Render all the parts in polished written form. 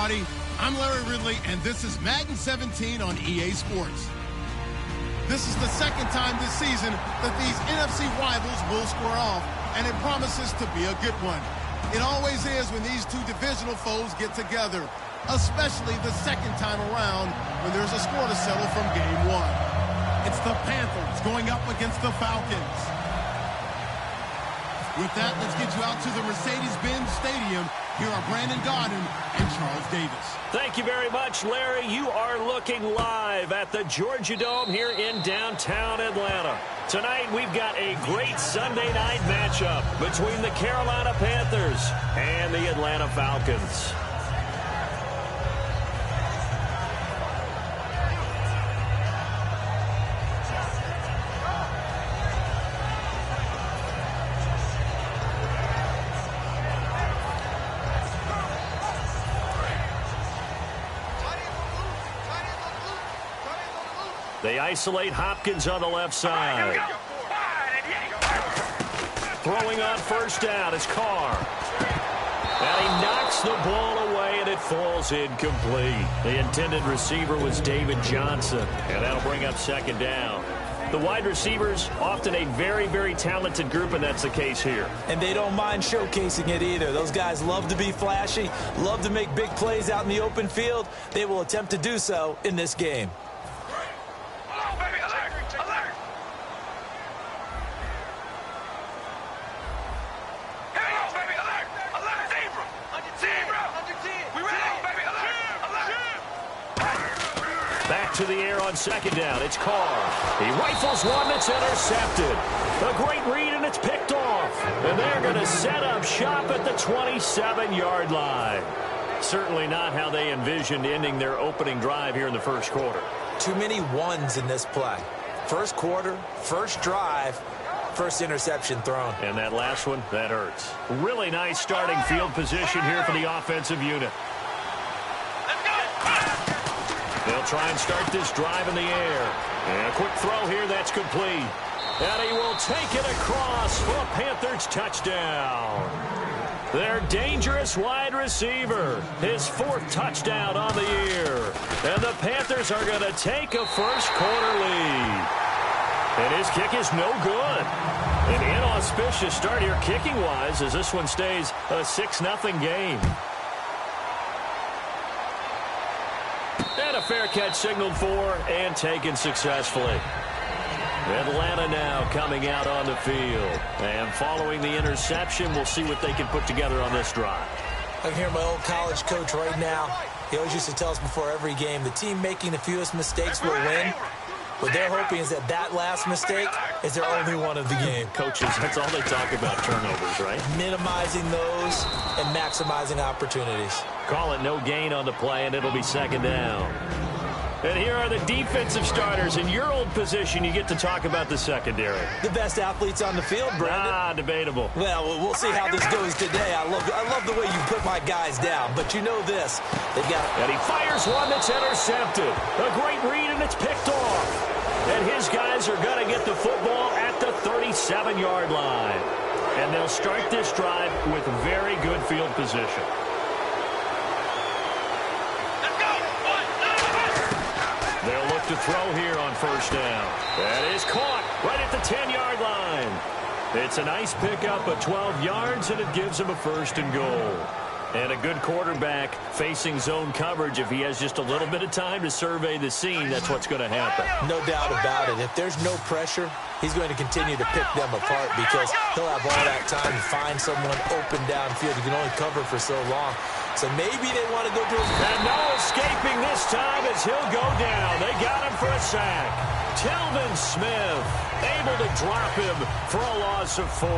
everybody. I'm Larry Ridley, and this is Madden 17 on EA Sports. This is the second time this season that these NFC rivals will square off, and it promises to be a good one. It always is when these two divisional foes get together, especially the second time around when there's a score to settle from game one. It's the Panthers going up against the Falcons. With that, let's get you out to the Mercedes-Benz Stadium. Here are Brandon Gaudin and Charles Davis. Thank you very much, Larry. You are looking live at the Georgia Dome here in downtown Atlanta. Tonight, we've got a great Sunday night matchup between the Carolina Panthers and the Atlanta Falcons. They isolate Hopkins on the left side. Throwing on first down is Carr. And he knocks the ball away, and it falls incomplete. The intended receiver was David Johnson, and that'll bring up second down. The wide receivers, often a very, very talented group, and that's the case here. And they don't mind showcasing it either. Those guys love to be flashy, love to make big plays out in the open field. They will attempt to do so in this game. To the air on second down. It's Carr. He rifles one that's intercepted. A great read, and it's picked off. And they're going to set up shop at the 27-yard line. Certainly not how they envisioned ending their opening drive here in the first quarter. Too many ones in this play. First quarter, first drive, first interception thrown. And that last one, that hurts. Really nice starting field position here for the offensive unit. They'll try and start this drive in the air. And a quick throw here, that's complete. And he will take it across for a Panthers touchdown. Their dangerous wide receiver, his fourth touchdown on the year. And the Panthers are going to take a first quarter lead. And his kick is no good. An inauspicious start here kicking-wise as this one stays a 6-0 game. And a fair catch signaled for and taken successfully. Atlanta now coming out on the field. And following the interception, we'll see what they can put together on this drive. I can hear my old college coach right now. He always used to tell us before every game, the team making the fewest mistakes will win. What they're hoping is that that last mistake is their only one of the game. Coaches, that's all they talk about, turnovers, right? Minimizing those and maximizing opportunities. Call it no gain on the play, and it'll be second down. And here are the defensive starters. In your old position, you get to talk about the secondary. The best athletes on the field, Brandon. Debatable. Well, we'll see how this goes today. I love the way you put my guys down. But you know this. They've got... And he fires one that's intercepted. A great read, and it's picked off. And his guys are going to get the football at the 37-yard line. And they'll start this drive with very good field position. They'll look to throw here on first down. That is caught right at the 10-yard line. It's a nice pickup of 12 yards, and it gives him a first and goal. And a good quarterback facing zone coverage. If he has just a little bit of time to survey the scene, that's what's going to happen. No doubt about it. If there's no pressure, he's going to continue to pick them apart because he'll have all that time to find someone open downfield. You can only cover for so long. So maybe they want to go to his... And no escaping this time as he'll go down. They got him for a sack. Telvin Smith able to drop him for a loss of 4.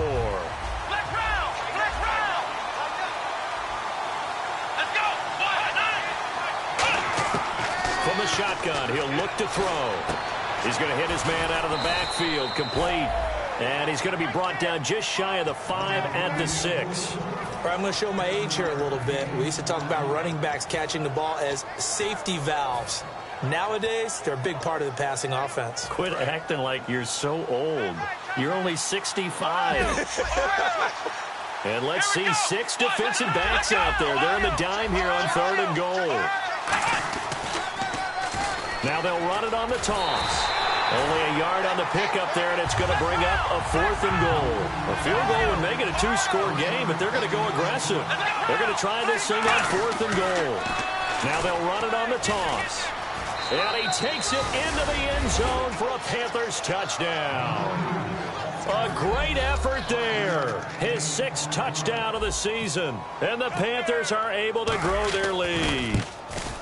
From the shotgun, he'll look to throw. He's going to hit his man out of the backfield, complete. And he's going to be brought down just shy of the 5 at the 6. I'm going to show my age here a little bit. We used to talk about running backs catching the ball as safety valves. Nowadays, they're a big part of the passing offense. Quit acting like you're so old. You're only 65. And let's see 6 defensive backs out there. They're in the dime here on 3rd and goal. Now they'll run it on the toss. Only a yard on the pickup there, and it's going to bring up a 4th and goal. A field goal would make it a 2-score game, but they're going to go aggressive. They're going to try this thing on 4th and goal. Now they'll run it on the toss. And he takes it into the end zone for a Panthers touchdown. A great effort there. His 6th touchdown of the season. And the Panthers are able to grow their lead.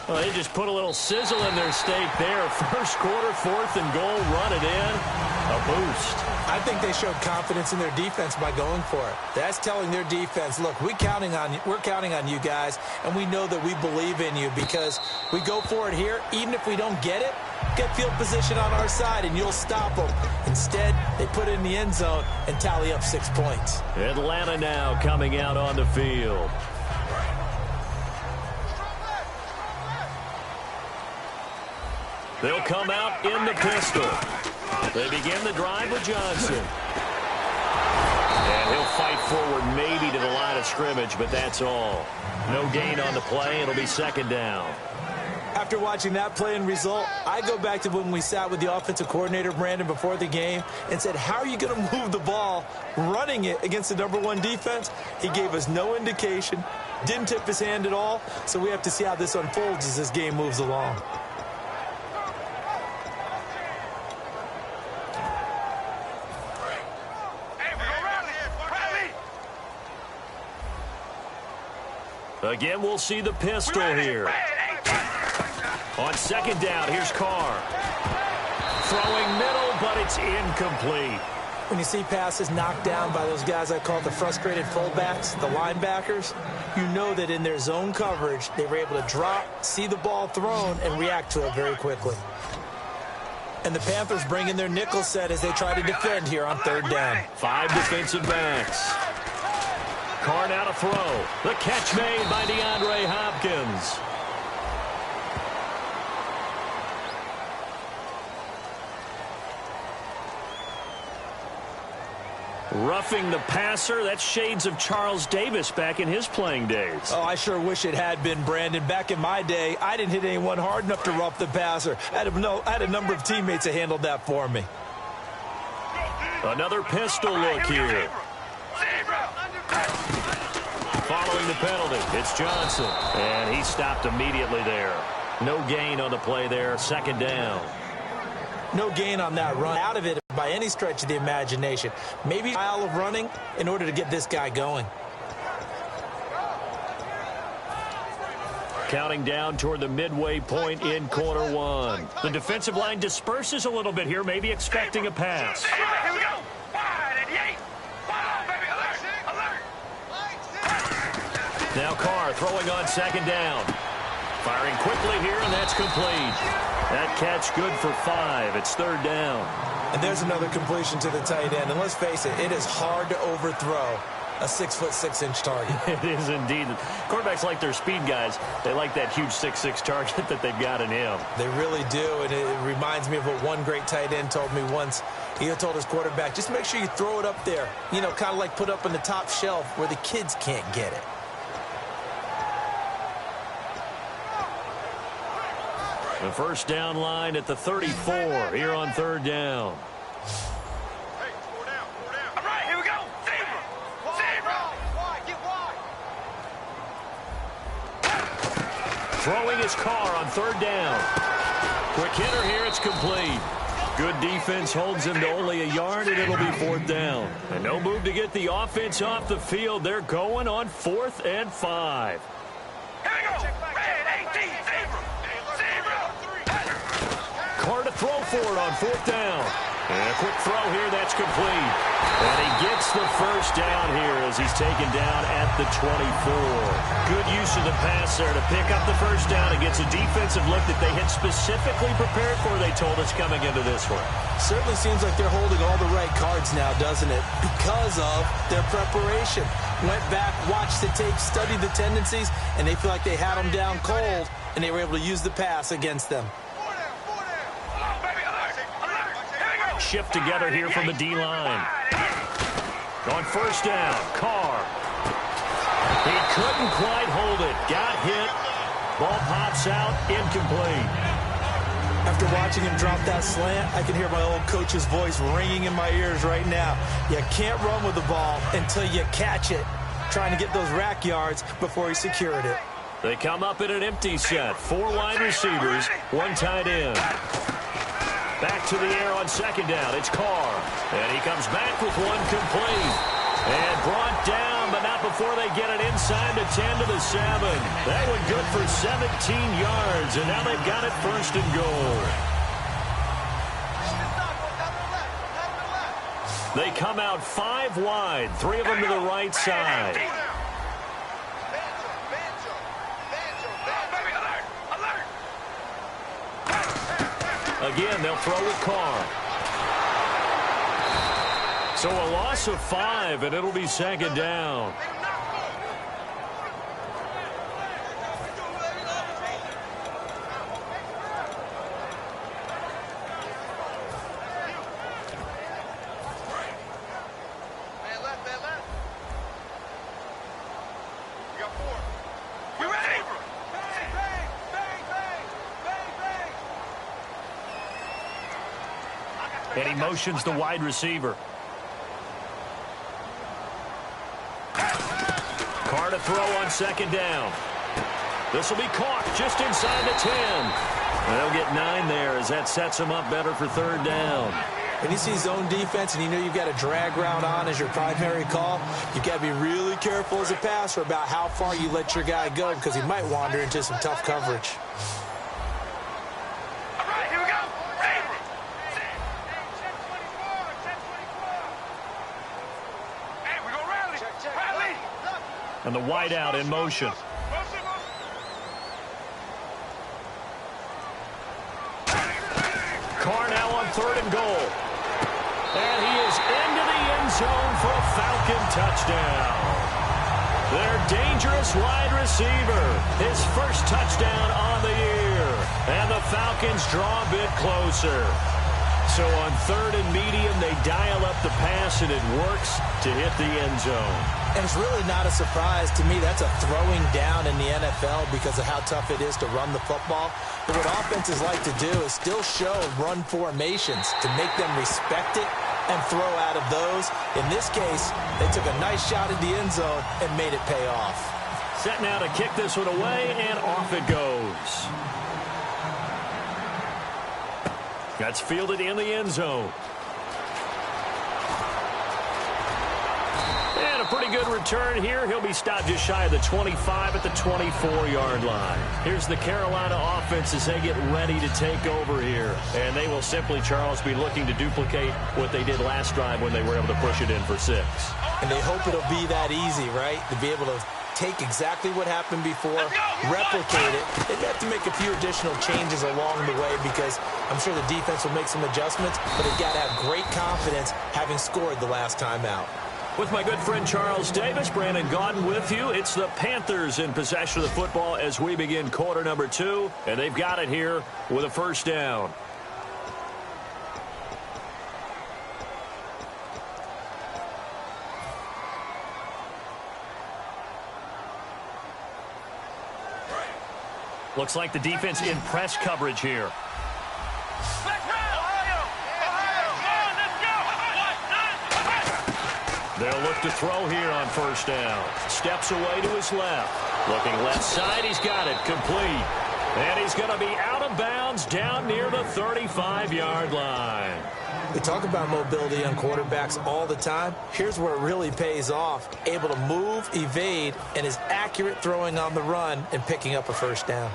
Well, they just put a little sizzle in their steak there. First quarter, 4th and goal, run it in. A boost. I think they showed confidence in their defense by going for it. That's telling their defense, look, we're counting on you guys, and we know that we believe in you because we go for it here. Even if we don't get it, get field position on our side, and you'll stop them. Instead, they put it in the end zone and tally up 6 points. Atlanta now coming out on the field. They'll come out in the pistol. They begin the drive with Johnson. And he'll fight forward maybe to the line of scrimmage, but that's all. No gain on the play. It'll be 2nd down. After watching that play and result, I go back to when we sat with the offensive coordinator, Brandon, before the game and said, how are you going to move the ball running it against the #1 defense? He gave us no indication, didn't tip his hand at all, so we have to see how this unfolds as this game moves along. Again, we'll see the pistol here. On 2nd down, here's Carr. Throwing middle, but it's incomplete. When you see passes knocked down by those guys I call the frustrated fullbacks, the linebackers, you know that in their zone coverage, they were able to drop, see the ball thrown, and react to it very quickly. And the Panthers bring in their nickel set as they try to defend here on 3rd down. 5 defensive backs. Carr now to throw. The catch made by DeAndre Hopkins. Roughing the passer. That's shades of Charles Davis back in his playing days. Oh, I sure wish it had been, Brandon. Back in my day, I didn't hit anyone hard enough to rough the passer. I had a number of teammates that handled that for me. Another pistol look here. Following the penalty, it's Johnson. And he stopped immediately there. No gain on the play there. 2nd down. No gain on that run. Out of it by any stretch of the imagination. Maybe a style of running in order to get this guy going. Counting down toward the midway point in quarter 1. The defensive line disperses a little bit here, maybe expecting a pass. Here we go. 588. Baby, alert. Now Carr throwing on 2nd down. Firing quickly here, and that's complete. That catch good for 5. It's 3rd down. And there's another completion to the tight end. And let's face it is hard to overthrow a 6'6" target. It is indeed. Quarterbacks like their speed guys. They like that huge 6'6" target that they've got in him. They really do, and it reminds me of what one great tight end told me once. He told his quarterback, just make sure you throw it up there. You know, kind of like put up on the top shelf where the kids can't get it. The first down line at the 34 here on 3rd down. All right, here we go. Zebra. Get wide. Throwing his Carr on 3rd down. Quick hitter here, it's complete. Good defense holds him to only a yard, and it'll be 4th down. And no move to get the offense off the field. They're going on 4th and 5. Here we go. Red 18. Carr to throw for it on 4th down. And a quick throw here, that's complete. And he gets the first down here as he's taken down at the 24. Good use of the pass there to pick up the first down. It gets a defensive look that they had specifically prepared for, they told us, coming into this one. Certainly seems like they're holding all the right cards now, doesn't it? Because of their preparation. Went back, watched the tape, studied the tendencies, and they feel like they had them down cold, and they were able to use the pass against them. Shift together here from the D-line. On 1st down, Carr. couldn't quite hold it. Got hit. Ball pops out, incomplete. After watching him drop that slant, I can hear my old coach's voice ringing in my ears right now. You can't run with the ball until you catch it. Trying to get those rack yards before he secured it. They come up in an empty set. 4 wide receivers, 1 tight end. Back to the air on second down. It's Carr. And he comes back with 1 complete. And brought down, but not before they get it inside the 10 to the 7. That one good for 17 yards, and now they've got it first and goal. They come out 5 wide, 3 of them to the right side. Again, they'll throw with Carr. So a loss of 5, and it'll be second down. And he motions the wide receiver. Carr to throw on second down. This will be caught just inside the 10. And they'll get 9 there as that sets them up better for third down. When you see zone defense and you know you've got a drag route on as your primary call, you've got to be really careful as a passer about how far you let your guy go because he might wander into some tough coverage. And the wideout in motion. Carr now on 3rd and goal. And he is into the end zone for a Falcon touchdown. Their dangerous wide receiver. His first touchdown on the year. And the Falcons draw a bit closer. So on 3rd and medium, they dial up the pass, and it works to hit the end zone. And it's really not a surprise to me. That's a throwing down in the NFL because of how tough it is to run the football. But what offenses like to do is still show run formations to make them respect it and throw out of those. In this case, they took a nice shot at the end zone and made it pay off. Set now to kick this one away, and off it goes. That's fielded in the end zone. And a pretty good return here. He'll be stopped just shy of the 25 at the 24-yard line. Here's the Carolina offense as they get ready to take over here. And they will simply, Charles, be looking to duplicate what they did last drive when they were able to push it in for 6. And they hope it'll be that easy, right? To be able to take exactly what happened before, replicate it. They've got to make a few additional changes along the way because I'm sure the defense will make some adjustments, but they've got to have great confidence having scored the last time out. With my good friend Charles Davis, Brandon Gaudin with you. It's the Panthers in possession of the football as we begin quarter number 2, and they've got it here with a first down. Looks like the defense in press coverage here. They'll look to throw here on first down. Steps away to his left. Looking left side, he's got it complete. And he's going to be out of bounds down near the 35-yard line. We talk about mobility on quarterbacks all the time. Here's where it really pays off. Able to move, evade, and is accurate throwing on the run and picking up a first down.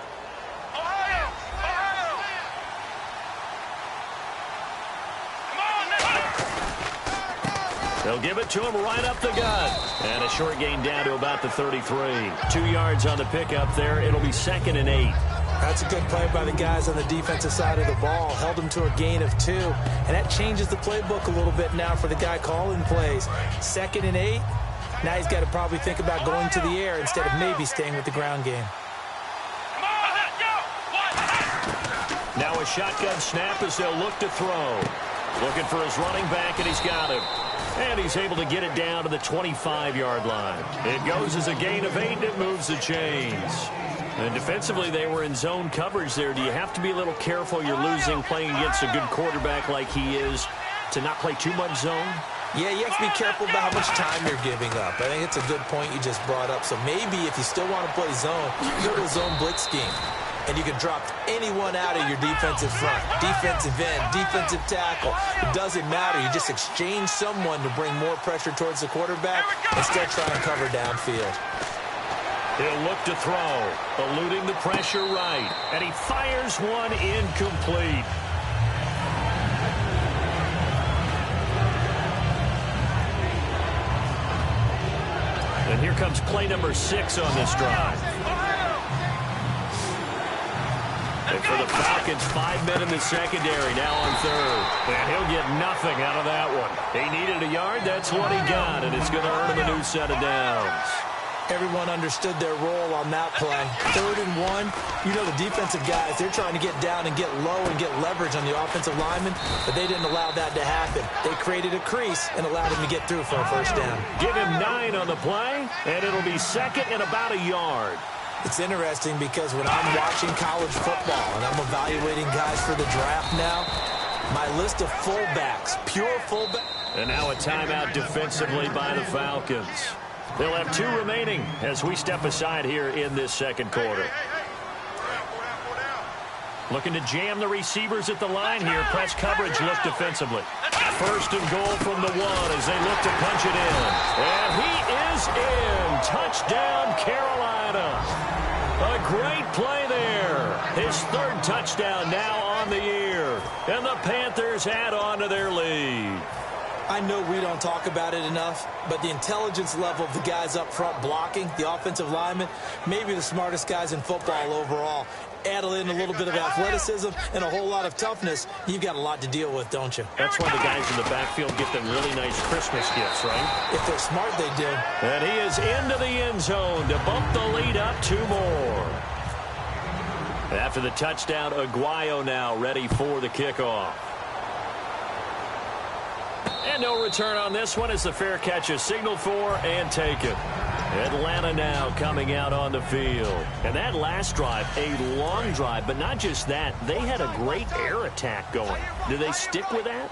They'll give it to him right up the gut. And a short gain down to about the 33. 2 yards on the pickup there. It'll be 2nd and 8. That's a good play by the guys on the defensive side of the ball. Held them to a gain of 2. And that changes the playbook a little bit now for the guy calling plays. 2nd and 8. Now he's got to probably think about going to the air instead of maybe staying with the ground game. Now a shotgun snap as they'll look to throw. Looking for his running back, and he's got him. And he's able to get it down to the 25-yard line. It goes as a gain of 8, and it moves the chains. And defensively, they were in zone coverage there. Do you have to be a little careful? You're losing playing against a good quarterback like he is to not play too much zone? Yeah, you have to be careful about how much time you're giving up. I think it's a good point you just brought up. So maybe if you still want to play zone, you go to a zone blitz scheme. And you can drop anyone out of your defensive front. Defensive end, defensive tackle. It doesn't matter. You just exchange someone to bring more pressure towards the quarterback instead try and cover downfield. He'll look to throw, eluding the pressure right. And he fires one incomplete. And here comes play number 6 on this drive. And for the Falcons, 5 men in the secondary, now on third. And he'll get nothing out of that one. He needed a yard, that's what he got, and it's going to earn him a new set of downs. Everyone understood their role on that play. 3rd and 1, you know the defensive guys, they're trying to get down and get low and get leverage on the offensive lineman, but they didn't allow that to happen. They created a crease and allowed him to get through for a first down. Give him 9 on the play, and it'll be 2nd and about a yard. It's interesting because when I'm watching college football and I'm evaluating guys for the draft now, my list of fullbacks, pure fullbacks. And now a timeout defensively by the Falcons. They'll have 2 remaining as we step aside here in this second quarter. Looking to jam the receivers at the line here. Press coverage look defensively. 1st and goal from the 1 as they look to punch it in. And he is in. Touchdown, Carolina. A great play there. His 3rd touchdown now on the year. And the Panthers add on to their lead. I know we don't talk about it enough, but the intelligence level of the guys up front blocking, the offensive linemen, maybe the smartest guys in football overall. Add in a little bit of athleticism and a whole lot of toughness, you've got a lot to deal with, don't you? That's why the guys in the backfield get them really nice Christmas gifts, right? If they're smart, they do. And he is into the end zone to bump the lead up 2 more. After the touchdown, Aguayo now ready for the kickoff. And no return on this one as the fair catch is signaled for and taken. Atlanta now coming out on the field. And that last drive, a long drive, but not just that. They had a great air attack going. Do they stick with that?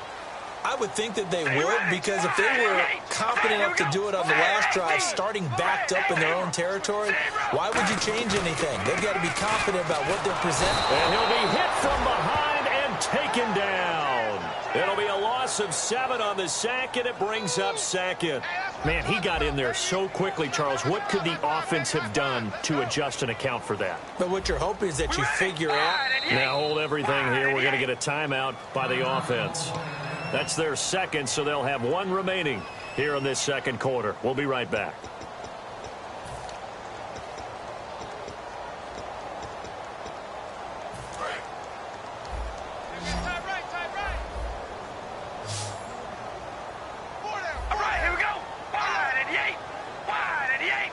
I would think that they would, because if they were confident enough to do it on the last drive, starting backed up in their own territory, why would you change anything? They've got to be confident about what they're presenting. And he'll be hit from behind and taken down. It'll be a loss of 7 on the sack, and it brings up 2nd. Man, he got in there so quickly, Charles. What could the offense have done to adjust and account for that? But what you're hoping is that you figure out. Now hold everything here. We're going to get a timeout by the offense. That's their 2nd, so they'll have 1 remaining here in this second quarter. We'll be right back.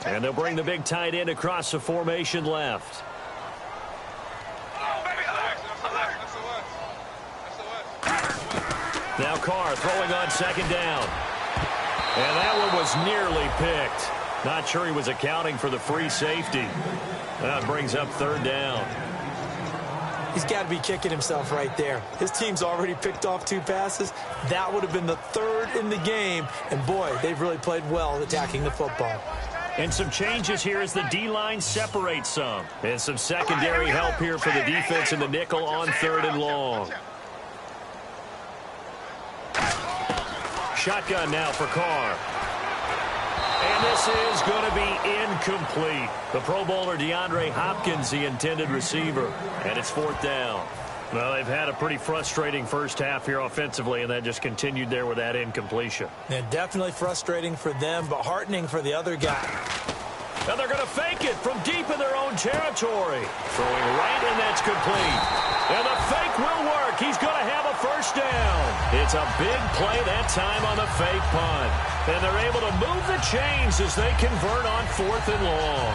And they'll bring the big tight end across the formation left. Now Carr throwing on 2nd down. And that one was nearly picked. Not sure he was accounting for the free safety. That brings up 3rd down. He's got to be kicking himself right there. His team's already picked off 2 passes. That would have been the 3rd in the game. And, boy, they've really played well attacking the football. And some changes here as the D-line separates some. And some secondary help here for the defense in the nickel on 3rd and long. Shotgun now for Carr. And this is going to be incomplete. The Pro Bowler DeAndre Hopkins, the intended receiver. And it's 4th down. Well, they've had a pretty frustrating first half here offensively, and that just continued there with that incompletion. Yeah, definitely frustrating for them, but heartening for the other guy. And they're going to fake it from deep in their own territory. Throwing right, and that's complete. And the fake will work. He's going to have a first down. It's a big play that time on the fake punt. And they're able to move the chains as they convert on 4th and long.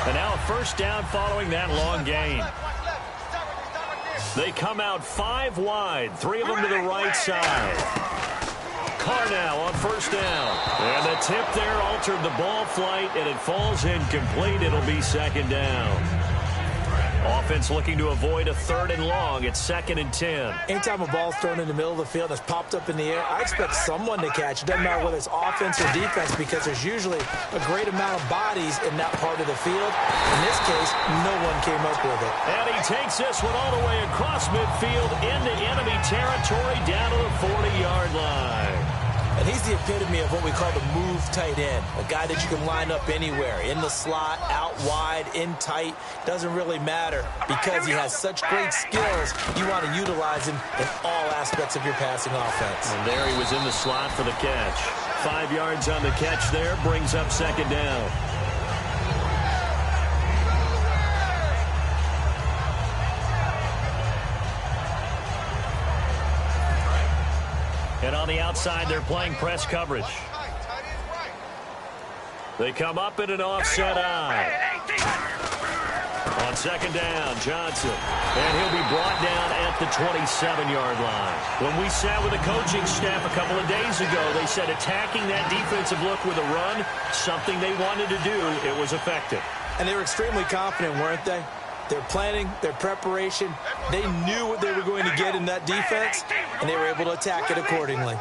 And now a first down following that long gain. They come out 5 wide, 3 of them to the right side. Carr now on first down. And the tip there altered the ball flight, and it falls incomplete. It'll be second down. Offense looking to avoid a 3rd and long. It's 2nd and 10. Anytime a ball's thrown in the middle of the field that's popped up in the air, I expect someone to catch. It doesn't matter whether it's offense or defense, because there's usually a great amount of bodies in that part of the field. In this case, no one came up with it. And he takes this one all the way across midfield into enemy territory down to the 40-yard line. And he's the epitome of what we call the move tight end, a guy that you can line up anywhere, in the slot, out wide, in tight. Doesn't really matter because he has such great skills. You want to utilize him in all aspects of your passing offense. And there he was in the slot for the catch. 5 yards on the catch there, brings up second down. And on the outside, they're playing press coverage. They come up in an offset eye. On second down, Johnson. And he'll be brought down at the 27-yard line. When we sat with the coaching staff a couple of days ago, they said attacking that defensive look with a run, something they wanted to do, it was effective. And they were extremely confident, weren't they? Their planning, their preparation, they knew what they were going to get in that defense, and they were able to attack it accordingly.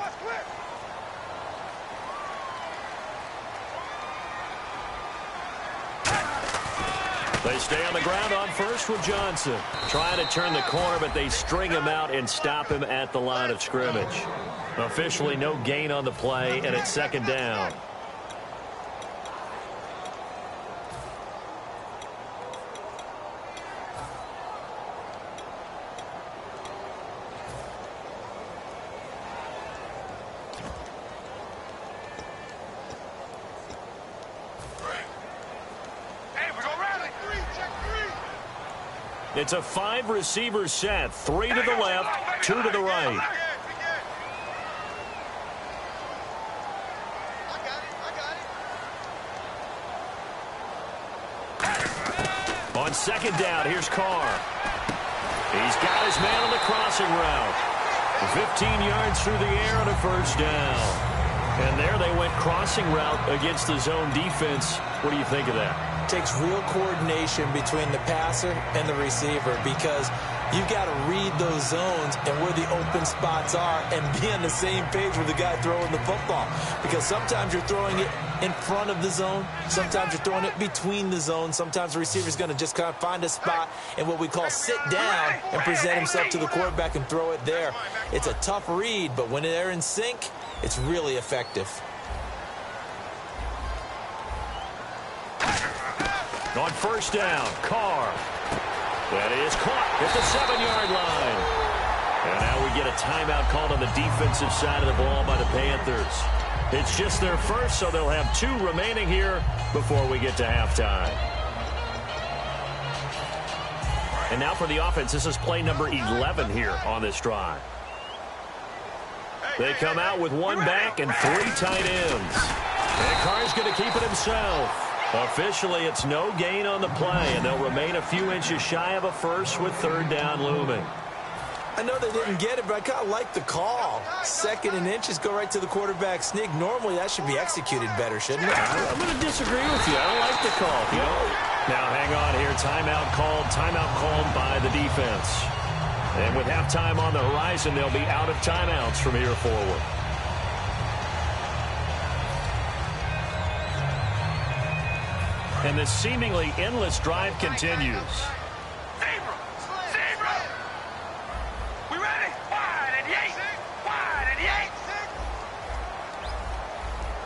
They stay on the ground on first with Johnson. Trying to turn the corner, but they string him out and stop him at the line of scrimmage. Officially no gain on the play, and it's second down. It's a 5-receiver set, 3 to the left, 2 to the right. On second down, here's Carr. He's got his man on the crossing route. 15 yards through the air on a first down. And there they went crossing route against the zone defense. What do you think of that? Takes real coordination between the passer and the receiver, because you've got to read those zones and where the open spots are and be on the same page with the guy throwing the football. Because sometimes you're throwing it in front of the zone. Sometimes you're throwing it between the zones. Sometimes the receiver's going to just kind of find a spot and what we call sit down and present himself to the quarterback and throw it there. It's a tough read, but when they're in sync, it's really effective. On first down, Carr. That is caught at the 7-yard line. And now we get a timeout called on the defensive side of the ball by the Panthers. It's just their first, so they'll have 2 remaining here before we get to halftime. And now for the offense, this is play number 11 here on this drive. They come out with 1 back and 3 tight ends. And Carr's going to keep it himself. Officially, it's no gain on the play, and they'll remain a few inches shy of a first with 3rd down looming. I know they didn't get it, but I kind of like the call. 2nd and inches, go right to the quarterback sneak. Normally, that should be executed better, shouldn't it? I'm going to disagree with you. I don't like the call. Now, hang on here. Timeout called by the defense. And with halftime on the horizon, they'll be out of timeouts from here forward. And this seemingly endless drive continues. Zebra! We ready? Wide and yank! Wide and yank!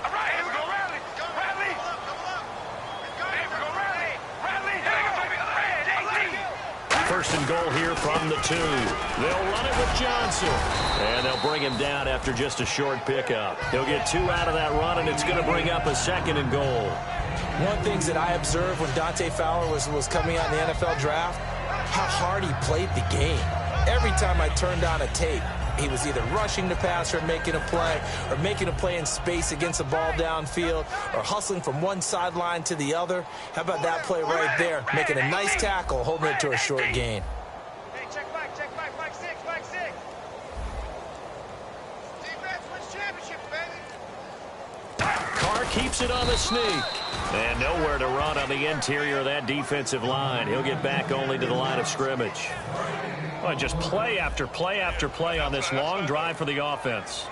All right, here we go, Radley! Radley! Here we go, Radley! Radley! Here we go, Red 18! First and goal here from the 2. They'll run it with Johnson. And they'll bring him down after just a short pickup. He'll get 2 out of that run, and it's going to bring up a 2nd and goal. One of the things that I observed when Dante Fowler was coming out in the NFL draft, how hard he played the game. Every time I turned on a tape, he was either rushing the passer, making a play in space against the ball downfield, or hustling from one sideline to the other. How about that play right there, making a nice tackle, holding it to a short gain. Hey, check back, check back. keeps it on the sneak. And nowhere to run on the interior of that defensive line. He'll get back only to the line of scrimmage. Well, just play after play after play on this long drive for the offense.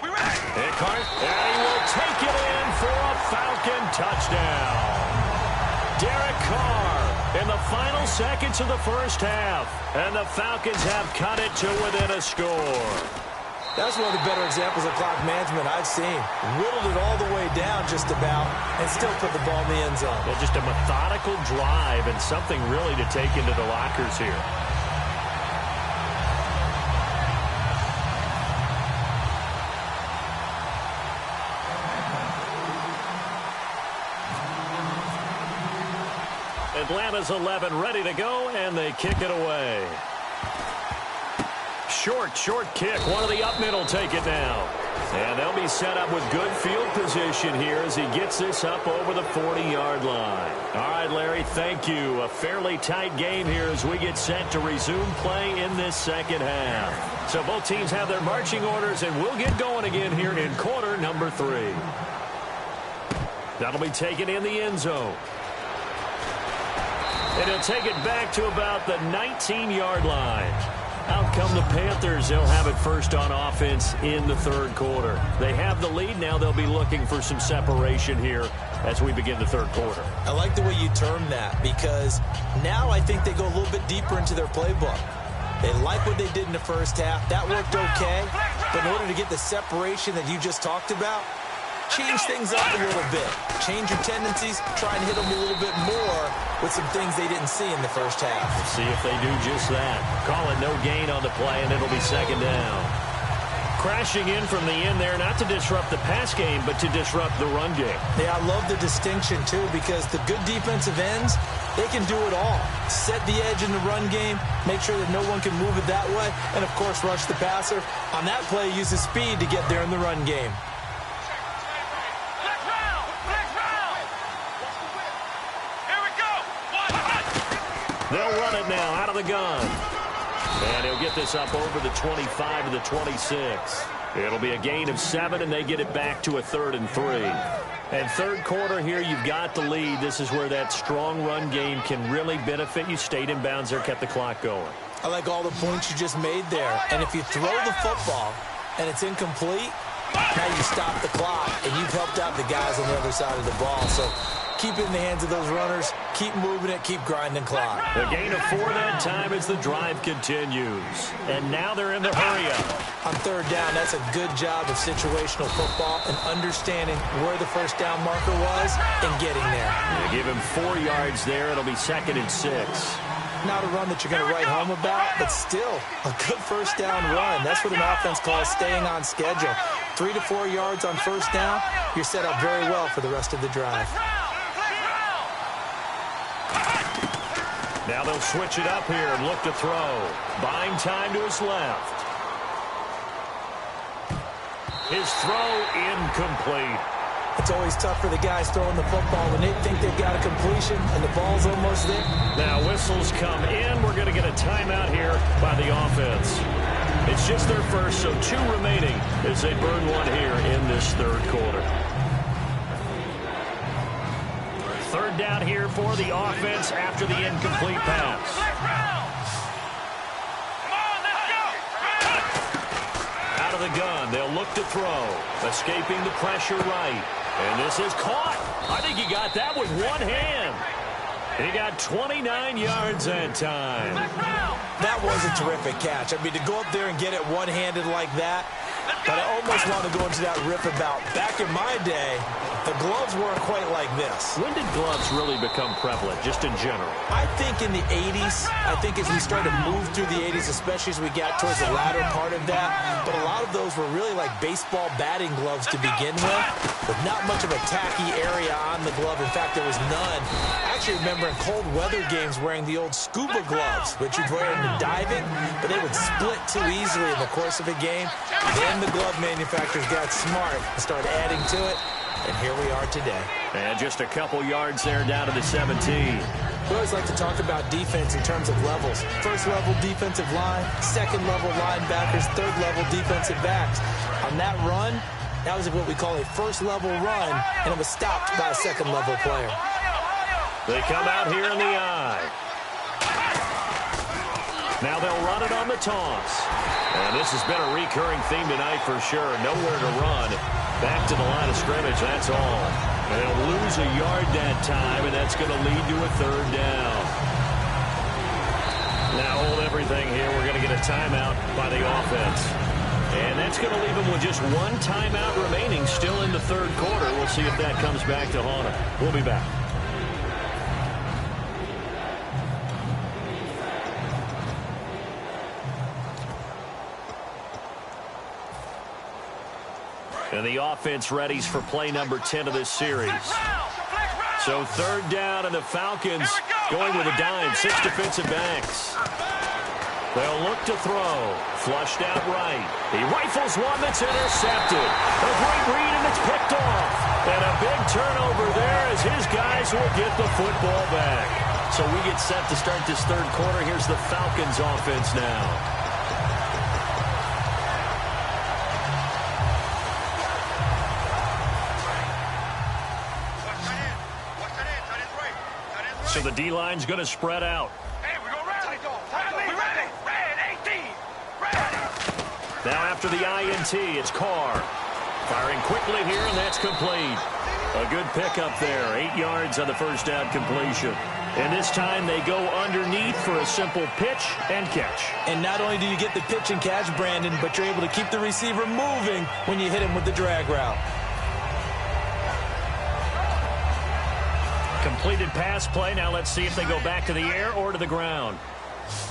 And he will take it in for a Falcon touchdown. Derek Carr in the final seconds of the first half. And the Falcons have cut it to within a score. That's one of the better examples of clock management I've seen. Whittled it all the way down just about and still put the ball in the end zone. Well, just a methodical drive and something really to take into the lockers here. Atlanta's 11 ready to go, and they kick it away. Short kick. One of the up mid will take it now. And they'll be set up with good field position here as he gets this up over the 40-yard line. All right, Larry, thank you. A fairly tight game here as we get set to resume play in this second half. So both teams have their marching orders, and we'll get going again here in quarter number 3. That'll be taken in the end zone. And he'll take it back to about the 19-yard line. Out come the Panthers. They'll have it first on offense in the third quarter. They have the lead. Now they'll be looking for some separation here as we begin the third quarter. I like the way you term that because now I think they go a little bit deeper into their playbook. They like what they did in the first half. That worked okay. But in order to get the separation that you just talked about, change things up a little bit. Change your tendencies. Try and hit them a little bit more with some things they didn't see in the first half. We'll see if they do just that. Call it no gain on the play, and it'll be second down. Crashing in from the end there, not to disrupt the pass game, but to disrupt the run game. Yeah, I love the distinction, too, because the good defensive ends, they can do it all. Set the edge in the run game, make sure that no one can move it that way, and, of course, rush the passer. On that play, use the speed to get there in the run game. They'll run it now out of the gun. And he'll get this up over the 25 to the 26. It'll be a gain of 7, and they get it back to a 3rd and 3. And third quarter here, you've got the lead. This is where that strong run game can really benefit you. Stayed in bounds there, kept the clock going. I like all the points you just made there. And if you throw the football and it's incomplete, now you stop the clock, and you've helped out the guys on the other side of the ball. So keep it in the hands of those runners. Keep moving it. Keep grinding clock. A gain of 4 that time as the drive continues. And now they're in the hurry-up. On third down, that's a good job of situational football and understanding where the first down marker was and getting there. You give him 4 yards there. It'll be 2nd and 6. Not a run that you're going to write home about, but still a good first down run. That's what an offense calls staying on schedule. 3 to 4 yards on first down, you're set up very well for the rest of the drive. Now they'll switch it up here and look to throw. Buying time to his left. His throw incomplete. It's always tough for the guys throwing the football when they think they've got a completion and the ball's almost there. Now whistles come in. We're going to get a timeout here by the offense. It's just their first, so 2 remaining as they burn one here in this third quarter. Third down here for the offense after the incomplete pass. Out of the gun, they'll look to throw. Escaping the pressure right. And this is caught. I think he got that with one hand. He got 29 yards that time. That was a terrific catch. I mean, to go up there and get it one-handed like that, but I almost want to go into that riff about back in my day, the gloves weren't quite like this. When did gloves really become prevalent, just in general? I think in the 80s. I think as we started to move through the 80s, especially as we got towards the latter part of that. But a lot of those were really like baseball batting gloves to begin with not much of a tacky area on the glove. In fact, there was none. I actually remember in cold weather games wearing the old scuba gloves, which you'd wear into diving, but they would split too easily in the course of a game. Then the glove manufacturers got smart and started adding to it. And here we are today. And just a couple yards there down to the 17. We always like to talk about defense in terms of levels. First level defensive line, second level linebackers, third level defensive backs. On that run, That was what we call a first-level run, and it was stopped by a second-level player. They come out here in the eye. Now they'll run it on the toss. And this has been a recurring theme tonight for sure. Nowhere to run. Back to the line of scrimmage, that's all. And they'll lose a yard that time, and that's going to lead to a third down. Now hold everything here. We're going to get a timeout by the offense. And that's going to leave them with just one timeout remaining still in the third quarter. We'll see if that comes back to haunt them. We'll be back. And the offense readies for play number 10 of this series. So third down, and the Falcons going with a dime. 6 defensive backs. They'll look to throw. Flushed out right. He rifles one that's intercepted. A great read, and it's picked off. And a big turnover there as his guys will get the football back. So we get set to start this third quarter. Here's the Falcons offense now. So the D-line's going to spread out. Hey, we go rally. We ready. Red 18. Ready. Now after the INT, it's Carr. Firing quickly here, and that's complete. A good pickup there. 8 yards on the first down completion. And this time they go underneath for a simple pitch and catch. And not only do you get the pitch and catch, Brandon, but you're able to keep the receiver moving when you hit him with the drag route. Completed pass play. Now let's see if they go back to the air or to the ground.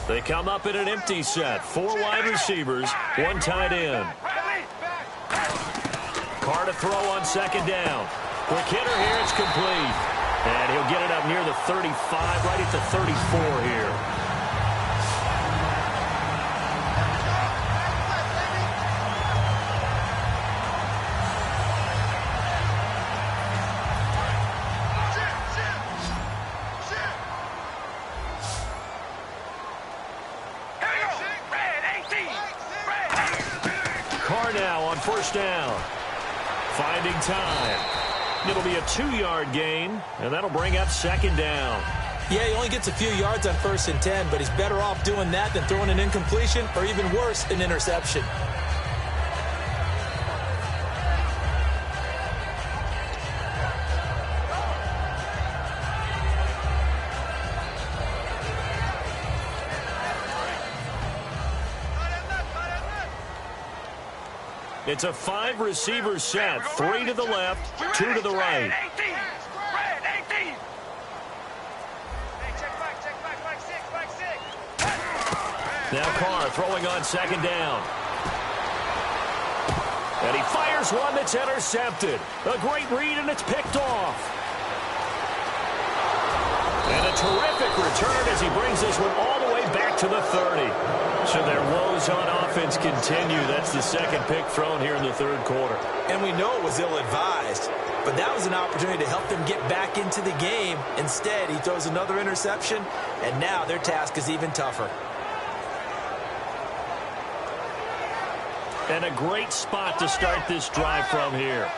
They come up in an empty set. 4 wide receivers, 1 tight end. Carr to throw on second down. Quick hitter here. It's complete. And he'll get it up near the 35, right at the 34 here. First down. Finding time. It'll be a 2-yard gain, and that'll bring up second down. Yeah, he only gets a few yards on 1st and 10, but he's better off doing that than throwing an incompletion or even worse, an interception. It's a 5-receiver set. 3 to the left, 2 to the right. Now Carr throwing on second down. And he fires one that's intercepted. A great read, and it's picked off. And a terrific return as he brings this one all the way back to the 30. So their woes on offense continue. That's the second pick thrown here in the third quarter. And we know it was ill-advised, but that was an opportunity to help them get back into the game. Instead, he throws another interception, and now their task is even tougher. And a great spot to start this drive from here.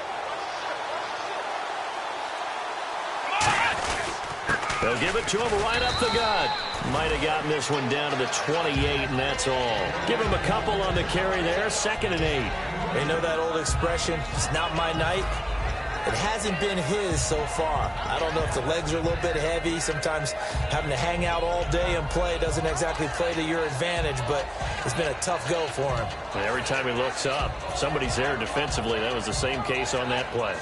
They'll give it to him right up the gut. Might have gotten this one down to the 28, and that's all. Give him a couple on the carry there. 2nd and 8. They know that old expression, it's not my night. It hasn't been his so far. I don't know if the legs are a little bit heavy. Sometimes having to hang out all day and play doesn't exactly play to your advantage, but it's been a tough go for him. And every time he looks up, somebody's there defensively. That was the same case on that play.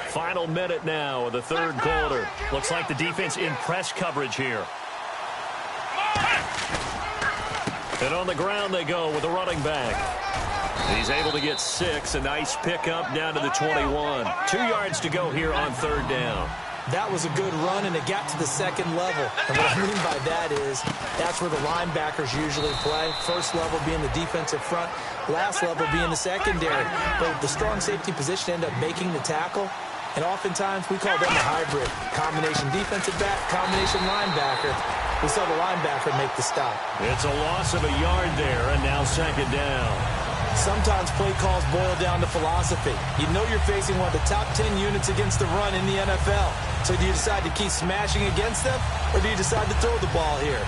Final minute now of the third quarter. Looks like the defense in press coverage here. And on the ground they go with a running back. He's able to get 6. A nice pickup down to the 21. 2 yards to go here on third down. That was a good run, and it got to the second level. And what I mean by that is that's where the linebackers usually play. First level being the defensive front, last level being the secondary. But with the strong safety position end up making the tackle, And oftentimes, we call them a hybrid. Combination defensive back, combination linebacker. We saw the linebacker make the stop. It's a loss of a yard there, and now second down. Sometimes play calls boil down to philosophy. You know you're facing one of the top 10 units against the run in the NFL. So do you decide to keep smashing against them, or do you decide to throw the ball here?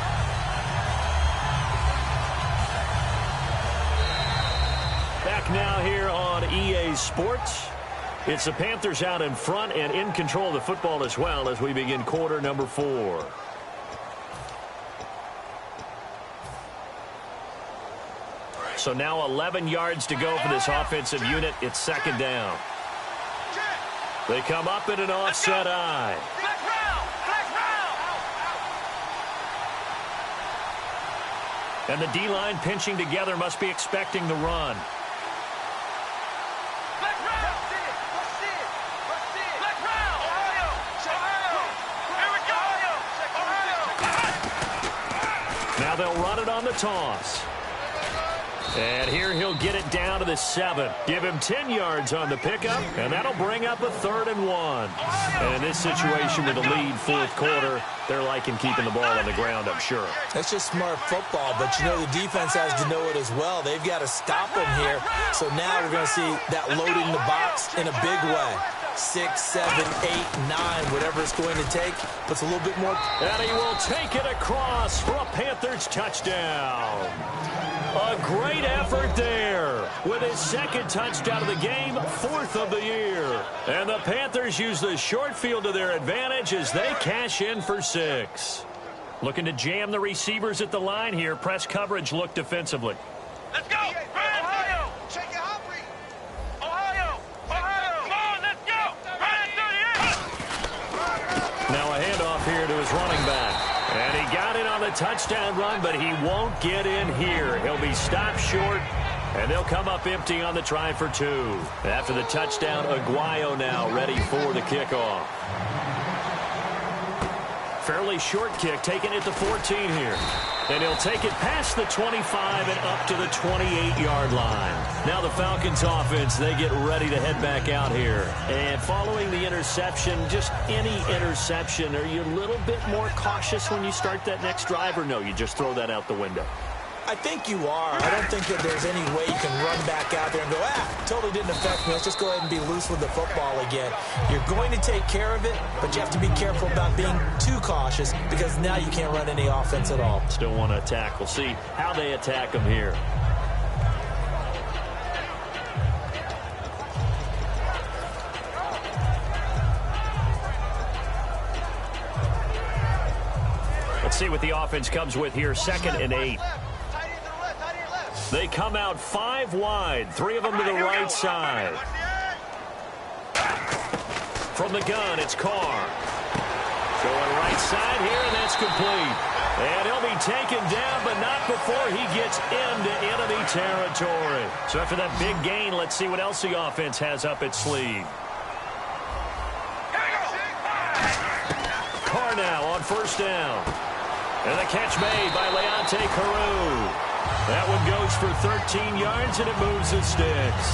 Back now here on EA Sports. It's the Panthers out in front and in control of the football as well as we begin quarter number 4. So now 11 yards to go for this offensive unit. It's second down. They come up in an offset eye. And the D-line pinching together must be expecting the run. Now they'll run it on the toss. And here he'll get it down to the 7. Give him 10 yards on the pickup, and that'll bring up a 3rd and 1. And in this situation with the lead fourth quarter, they're liking keeping the ball on the ground, I'm sure. That's just smart football, but you know the defense has to know it as well. They've got to stop him here. So now we're going to see that loading the box in a big way. 6, 7, 8, 9, whatever it's going to take. Puts a little bit more. And he will take it across for a Panthers touchdown. A great effort there with his second touchdown of the game, 4th of the year. And the Panthers use the short field to their advantage as they cash in for 6. Looking to jam the receivers at the line here. Press coverage look defensively. Let's go! Ohio! Shake it, Humphrey! Ohio! Ohio! Come on, let's go! Run it through the air! Now a handoff here to his running back. And he got it on the touchdown run, but he won't get in here. He'll be stopped short, and they'll come up empty on the try for 2. After the touchdown, Aguayo now ready for the kickoff. Fairly short kick, taking it to 14 here. And he'll take it past the 25 and up to the 28-yard line. Now the Falcons offense, they get ready to head back out here. And following the interception, just any interception, are you a little bit more cautious when you start that next drive, or no, you just throw that out the window? I think you are. I don't think that there's any way you can run back out there and go, totally didn't affect me. Let's just go ahead and be loose with the football again. You're going to take care of it, but you have to be careful about being too cautious because now you can't run any offense at all. Still want to attack. We'll see how they attack them here. Let's see what the offense comes with here. 2nd and 8. They come out 5 wide, 3 of them to the right side. From the gun, it's Carr. Going right side here, and that's complete. And he'll be taken down, but not before he gets into enemy territory. So after that big gain, let's see what else the offense has up its sleeve. Carr now on 1st down. And the catch made by Leonte Carroo. That one goes for 13 yards, and it moves the sticks.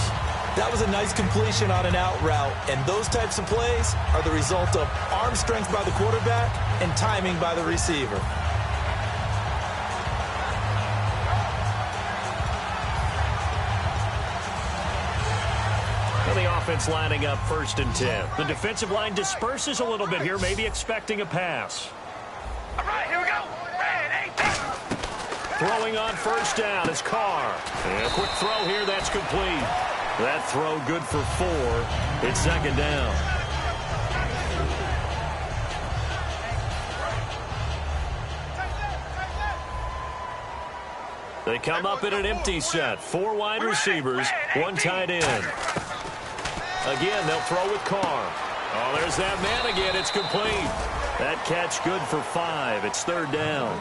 That was a nice completion on an out route, and those types of plays are the result of arm strength by the quarterback and timing by the receiver. And the offense lining up 1st and 10. The defensive line disperses a little bit here, maybe expecting a pass. All right, here we go. Throwing on 1st down is Carr. And a quick throw here, that's complete. That throw good for 4. It's 2nd down. They come up in an empty set. 4 wide receivers, 1 tight end. Again, they'll throw with Carr. Oh, there's that man again. It's complete. That catch good for 5. It's 3rd down.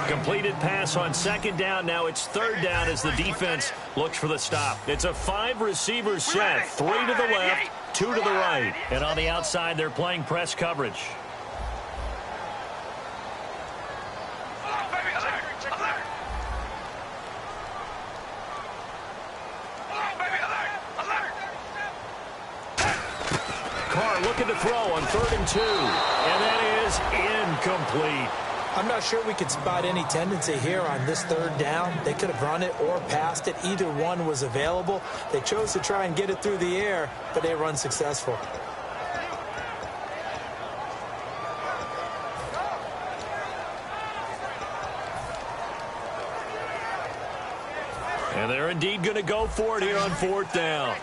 Completed pass on 2nd down. Now it's 3rd down as the defense looks for the stop. It's a 5-receiver set. 3 to the left, 2 to the right. And on the outside, they're playing press coverage. Carr looking to throw on 3rd and 2. And that is incomplete. I'm not sure we could spot any tendency here on this 3rd down. They could have run it or passed it. Either one was available. They chose to try and get it through the air, but they were unsuccessful. And they're indeed going to go for it here on 4th down.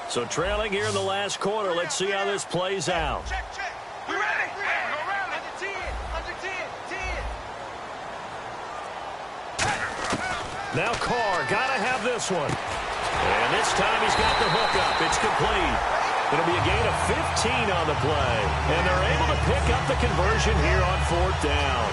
So trailing here in the last quarter. Let's see how this plays out. Check. We ready? Hey, go rally. Under 10. Now Carr, got to have this one. And this time he's got the hook up. It's complete. It'll be a gain of 15 on the play. And they're able to pick up the conversion here on 4th down.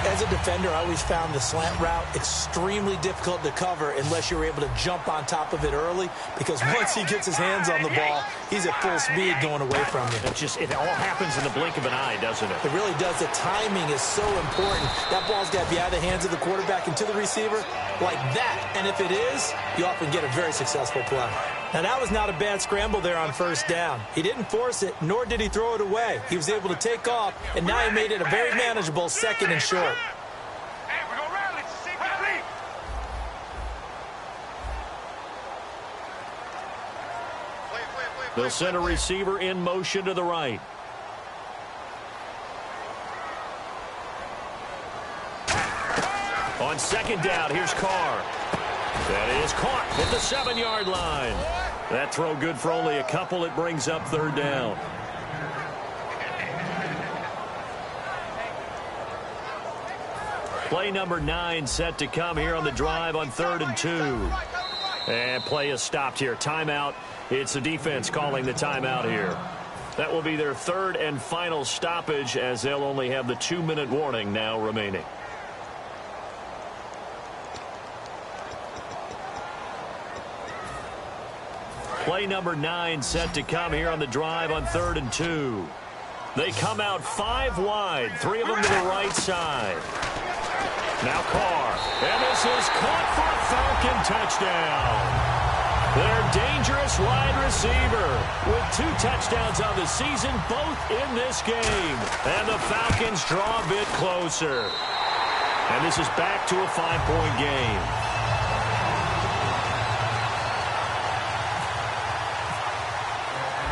As a defender, I always found the slant route extremely difficult to cover unless you're able to jump on top of it early, because once he gets his hands on the ball, he's at full speed going away from you. It all happens in the blink of an eye, doesn't it? It really does. The timing is so important. That ball's got to be out of the hands of the quarterback and to the receiver like that. And if it is, you often get a very successful play. Now, that was not a bad scramble there on 1st down. He didn't force it, nor did he throw it away. He was able to take off, and now he made it a very manageable 2nd and short. Hey, we're going to rally. Rally. They'll send a receiver in motion to the right. On 2nd down, here's Carr. That is caught at the 7-yard line. That throw good for only a couple. It brings up 3rd down. Play number 9 set to come here on the drive on 3rd and 2. And play is stopped here. Timeout. It's the defense calling the timeout here. That will be their 3rd and final stoppage, as they'll only have the 2-minute warning now remaining. Play number 9 set to come here on the drive on 3rd and 2. They come out 5 wide, 3 of them to the right side. Now Carr, and this is caught for a Falcon touchdown. Their dangerous wide receiver with 2 touchdowns on the season, both in this game. And the Falcons draw a bit closer. And this is back to a 5-point game.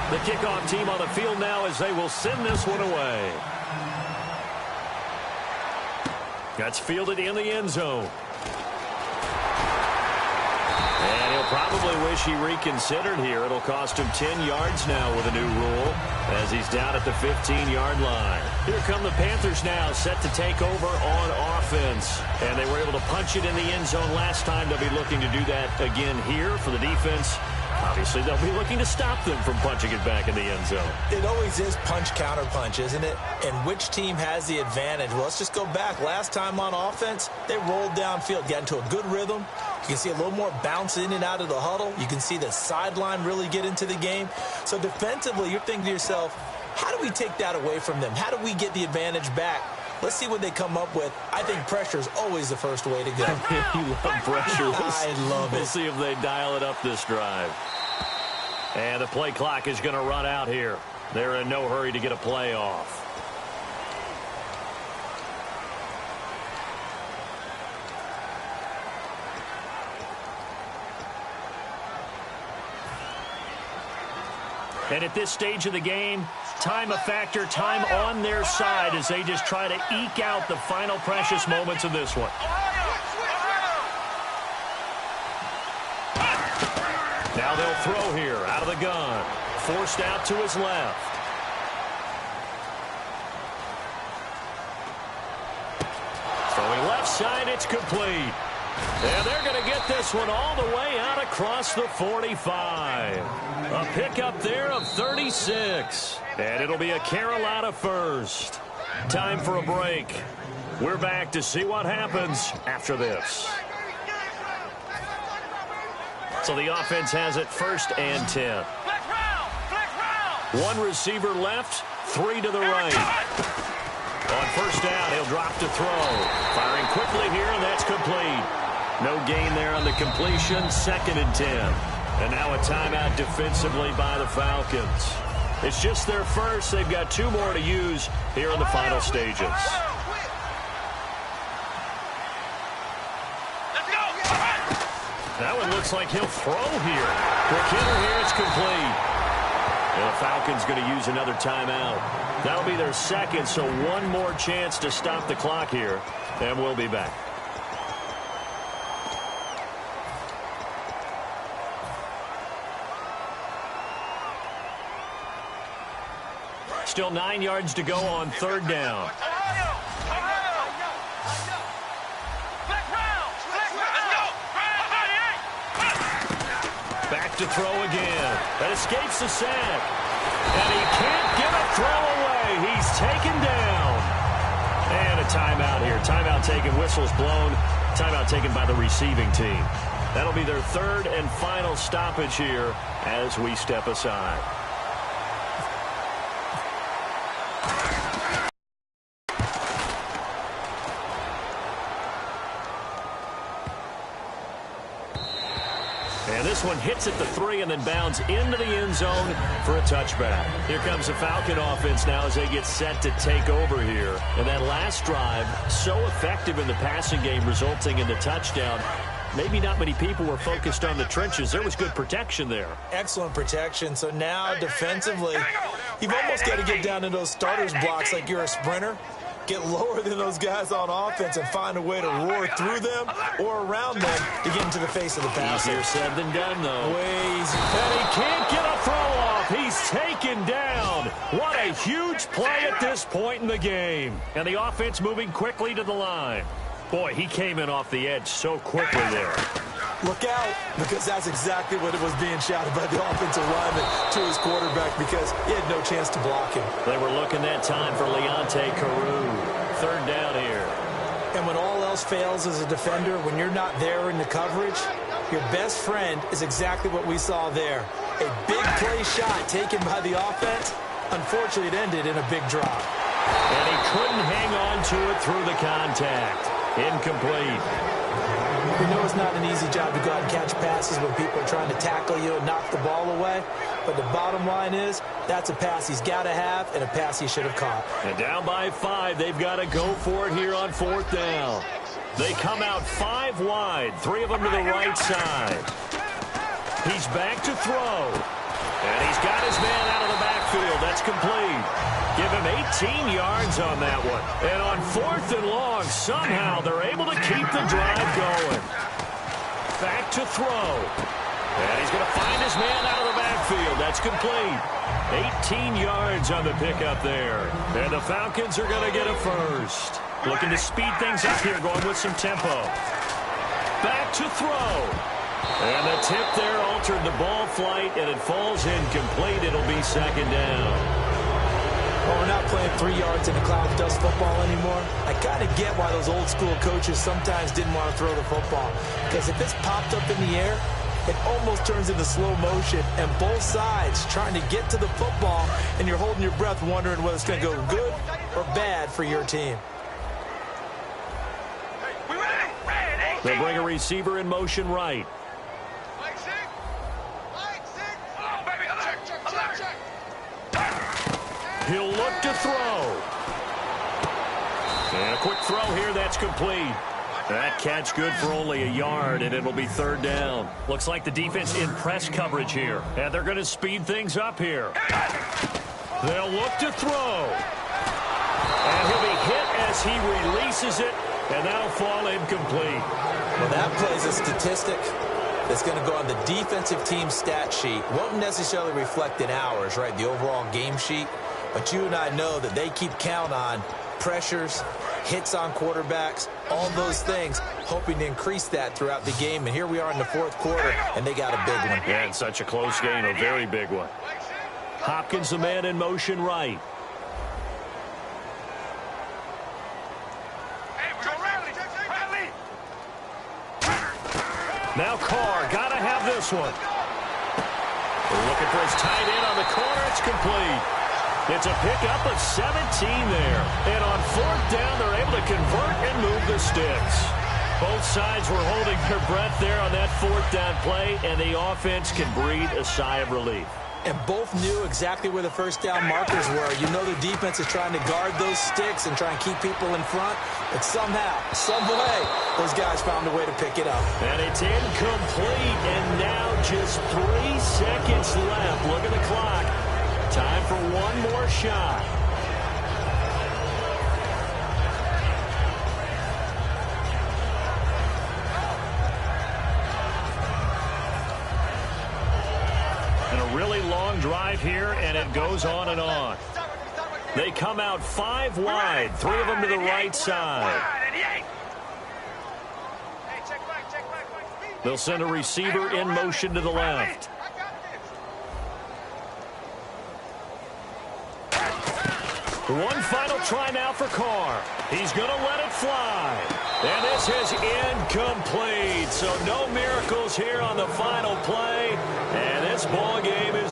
The kickoff team on the field now as they will send this one away. That's fielded in the end zone. And he'll probably wish he reconsidered here. It'll cost him 10 yards now with a new rule as he's down at the 15-yard line. Here come the Panthers now, set to take over on offense. And they were able to punch it in the end zone last time. They'll be looking to do that again here for the defense. Obviously, they'll be looking to stop them from punching it back in the end zone. It always is punch-counter-punch, isn't it? And which team has the advantage? Well, let's just go back. Last time on offense, they rolled downfield, got into a good rhythm. You can see a little more bounce in and out of the huddle. You can see the sideline really get into the game. So defensively, you're thinking to yourself, how do we take that away from them? How do we get the advantage back? Let's see what they come up with. I think pressure is always the first way to go. You love pressure. I love it. We'll see if they dial it up this drive. And the play clock is going to run out here. They're in no hurry to get a play off. And at this stage of the game, time a factor, time on their side as they just try to eke out the final precious moments of this one. Now they'll throw here out of the gun. Forced out to his left. Throwing left side, it's complete. And they're going to get this one all the way out across the 45. A pickup there of 36. And it'll be a Carolina first. Time for a break. We're back to see what happens after this. So the offense has it 1st and 10. One receiver left, 3 to the right. On 1st down, he'll drop to throw. Firing quickly here, and that's complete. No gain there on the completion, 2nd and 10. And now a timeout defensively by the Falcons. It's just their first. They've got 2 more to use here in the final stages. That one looks like he'll throw here. Quick hitter here, it's complete. And the Falcons going to use another timeout. That'll be their second, so 1 more chance to stop the clock here. And we'll be back. Still 9 yards to go on 3rd down. Back to throw again. That escapes the sack. And he can't get a throw away. He's taken down. And a timeout here. Timeout taken. Whistles blown. Timeout taken by the receiving team. That'll be their 3rd and final stoppage here as we step aside. And this one hits at the 3 and then bounds into the end zone for a touchback. Here comes the Falcon offense now as they get set to take over here. And that last drive, so effective in the passing game, resulting in the touchdown. Maybe not many people were focused on the trenches. There was good protection there. Excellent protection. So now defensively, you've almost got to get down to those starters blocks like you're a sprinter. Get lower than those guys on offense and find a way to roar through them or around them to get into the face of the passer. Easier said than done, though. Way easy. And he can't get a throw off. He's taken down. What a huge play at this point in the game. And the offense moving quickly to the line. Boy, he came in off the edge so quickly there. Look out, because that's exactly what it was being shouted by the offensive lineman to his quarterback because he had no chance to block him. They were looking that time for Leonte Carew. 3rd down here. And when all else fails as a defender, when you're not there in the coverage, your best friend is exactly what we saw there. A big play shot taken by the offense. Unfortunately, it ended in a big drop. And he couldn't hang on to it through the contact. Incomplete. We know it's not an easy job to go out and catch passes when people are trying to tackle you and knock the ball away. But the bottom line is, that's a pass he's got to have and a pass he should have caught. And down by 5, they've got to go for it here on 4th down. They come out 5 wide, 3 of them to the right side. He's back to throw. And he's got his man out of the backfield. That's complete. Give him 18 yards on that one. And on 4th and long, somehow they're able to keep the drive going. Back to throw. And he's going to find his man out of the backfield. That's complete. 18 yards on the pickup there. And the Falcons are going to get a first. Looking to speed things up here, going with some tempo. Back to throw. And the tip there altered the ball flight, and it falls incomplete. It'll be 2nd down. Well, we're not playing 3 yards in a cloud of dust football anymore. I kind of get why those old school coaches sometimes didn't want to throw the football. Because if it's popped up in the air, it almost turns into slow motion. And both sides trying to get to the football, and you're holding your breath wondering whether it's going to go good or bad for your team. They'll bring a receiver in motion right. He'll look to throw. And a quick throw here, that's complete. That catch good for only a yard, and it'll be 3rd down. Looks like the defense in press coverage here, and they're going to speed things up here. They'll look to throw. And he'll be hit as he releases it, and that'll fall incomplete. Well, that plays a statistic that's going to go on the defensive team stat sheet. Won't necessarily reflect in ours, right, the overall game sheet. But you and I know that they keep count on pressures, hits on quarterbacks, all those things, hoping to increase that throughout the game. And here we are in the 4th quarter, and they got a big one. Yeah, it's such a close game, a very big one. Hopkins, the man in motion right. Now Carr, got to have this one. They're looking for his tight end on the corner. It's complete. It's a pickup of 17 there. And on 4th down, they're able to convert and move the sticks. Both sides were holding their breath there on that 4th down play, and the offense can breathe a sigh of relief. And both knew exactly where the first down markers were. You know the defense is trying to guard those sticks and try and keep people in front. But somehow, some way, those guys found a way to pick it up. And it's incomplete. And now just 3 seconds left. Look at the clock. Time for one more shot. Really long drive here, and it goes on and on. They come out 5 wide, 3 of them to the right side. They'll send a receiver in motion to the left. One final try now for Carr. He's going to let it fly. And this is incomplete. So no miracles here on the final play. And this ball game is